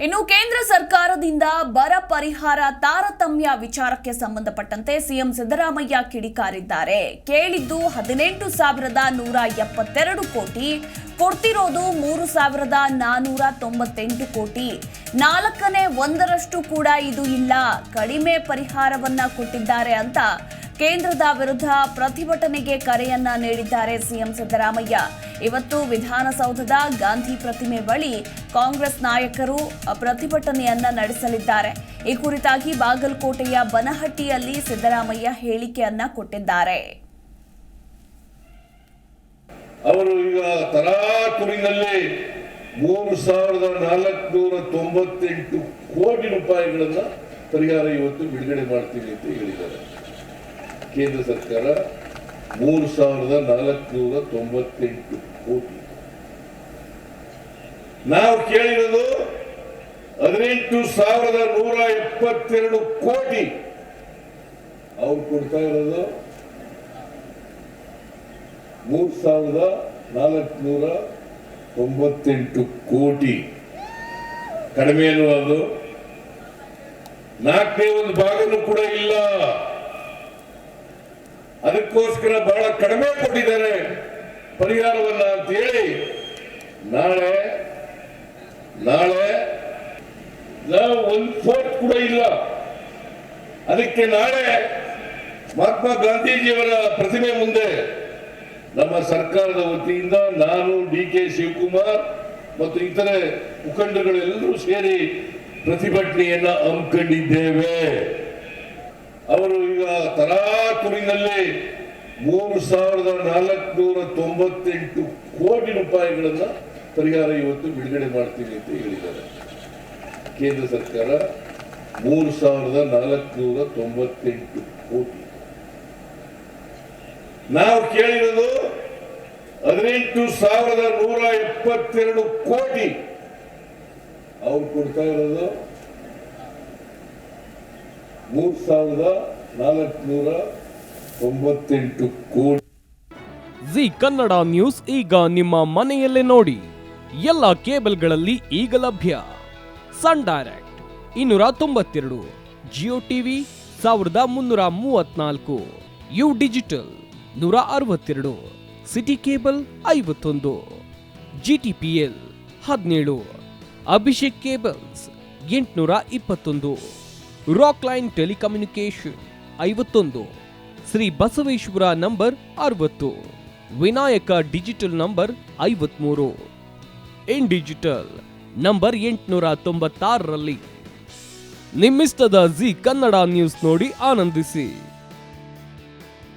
ಇನ್ನು ಕೇಂದ್ರ ಸರ್ಕಾರದಿಂದ ಬರ ಪರಿಹಾರ ತಾರತಮ್ಯ ವಿಚಾರಕ್ಕೆ ಸಂಬಂಧಪಟ್ಟಂತೆ ಸಿಎಂ ಸಿದ್ದರಾಮಯ್ಯ ಕಿಡಿಕಾರಿದ್ದಾರೆ. ಕೇಳಿದ್ದು 18,172 ಕೋಟಿ, ಕೊಡ್ತಿರೋದು 3,498 ಕೋಟಿ. 1/4 ಕೂಡ ಇದು ಇಲ್ಲ, ಕಡಿಮೆ ಪರಿಹಾರವನ್ನ ಕೊಟ್ಟಿದ್ದಾರೆ ಅಂತ ಕೇಂದ್ರದ ವಿರುದ್ಧ ಪ್ರತಿಭಟನೆಗೆ ಕರೆಯನ್ನ ನೀಡಿದ್ದಾರೆ ಸಿಎಂ ಸಿದ್ದರಾಮಯ್ಯ. ಇವತ್ತು ವಿಧಾನಸೌಧದ ಗಾಂಧಿ ಪ್ರತಿಮೆ ಬಳಿ ಕಾಂಗ್ರೆಸ್ ನಾಯಕರು ಪ್ರತಿಭಟನೆಯನ್ನ ನಡೆಸಲಿದ್ದಾರೆ. ಈ ಕುರಿತಾಗಿ ಬಾಗಲಕೋಟೆಯ ಬನಹಟ್ಟಿಯಲ್ಲಿ ಸಿದ್ದರಾಮಯ್ಯ ಹೇಳಿಕೆಯನ್ನ ಕೊಟ್ಟಿದ್ದಾರೆ. ಅವರು ಈಗ ತರಾತುರಿನಲ್ಲಿ 3,498 ಕೋಟಿ ರೂಪಾಯಿಗಳನ್ನ ಪರಿಹಾರ ಇವತ್ತು ಬಿಡುಗಡೆ ಮಾಡ್ತೀವಿ ಅಂತ ಹೇಳಿದ್ದಾರೆ. ಕೇಂದ್ರ ಸರ್ಕಾರ 3,498 ಕೋಟಿ. ನಾವು ಕೇಳಿರೋದು 18,172 ಕೋಟಿ. ಅವ್ರು ಕೊಡ್ತಾ ಇರೋದು 3,498 ಕೋಟಿ. ಕಡಿಮೆ ಅನ್ನೋದು 4ನೇ ಭಾಗನೂ ಕೂಡ ಇಲ್ಲ. ಅದಕ್ಕೋಸ್ಕರ ಬಹಳ ಕಡಿಮೆ ಕೊಟ್ಟಿದ್ದಾರೆ ಪರಿಹಾರವನ್ನ ಅಂತ ಹೇಳಿ ನಾಳೆ ನಾವು 1/4 ಕೂಡ ಇಲ್ಲ. ಅದಕ್ಕೆ ನಾಳೆ ಮಹಾತ್ಮ ಗಾಂಧೀಜಿಯವರ ಪ್ರತಿಮೆ ಮುಂದೆ ನಮ್ಮ ಸರ್ಕಾರದ ವತಿಯಿಂದ ನಾನು, DK ಶಿವಕುಮಾರ್ ಮತ್ತು ಇತರೆ ಮುಖಂಡಗಳೆಲ್ಲರೂ ಸೇರಿ ಪ್ರತಿಭಟನೆಯನ್ನ ಹಮ್ಮಿಕೊಂಡಿದ್ದೇವೆ. ಅವರು ಈಗ ತರಾತುರಿನಲ್ಲಿ 3,498 ಕೋಟಿ ರೂಪಾಯಿಗಳನ್ನ ಪರಿಹಾರ ಇವತ್ತು ಬಿಡುಗಡೆ ಮಾಡ್ತೀವಿ ಅಂತ ಹೇಳಿದ್ದಾರೆ. ಕೇಂದ್ರ ಸರ್ಕಾರ 3,498 ಕೋಟಿ. ನಾವು ಕೇಳಿರೋದು 18,172 ಕೋಟಿ. ಅವ್ರು ಕೊಡ್ತಾ ಇರೋದು 3,498 ಕೋಟಿ. ಜಿ ಕನ್ನಡ ನ್ಯೂಸ್ ಈಗ ನಿಮ್ಮ ಮನೆಯಲ್ಲೇ ನೋಡಿ. ಎಲ್ಲ ಕೇಬಲ್ಗಳಲ್ಲಿ ಈಗ ಲಭ್ಯ. Sun Direct 292, Jio TV 1334, U digital 162, City Cable 51, GTPL 17, Abhishek cables 821, Rock Line telecommunication 51, Shri Basaveshwara number 60, Vinayaka digital number 53, In digital number 896ರಲ್ಲಿ. ನಿಮ್ಮಿಷ್ಟದ ಜಿ ಕನ್ನಡ ನ್ಯೂಸ್ ನೋಡಿ ಆನಂದಿಸಿ.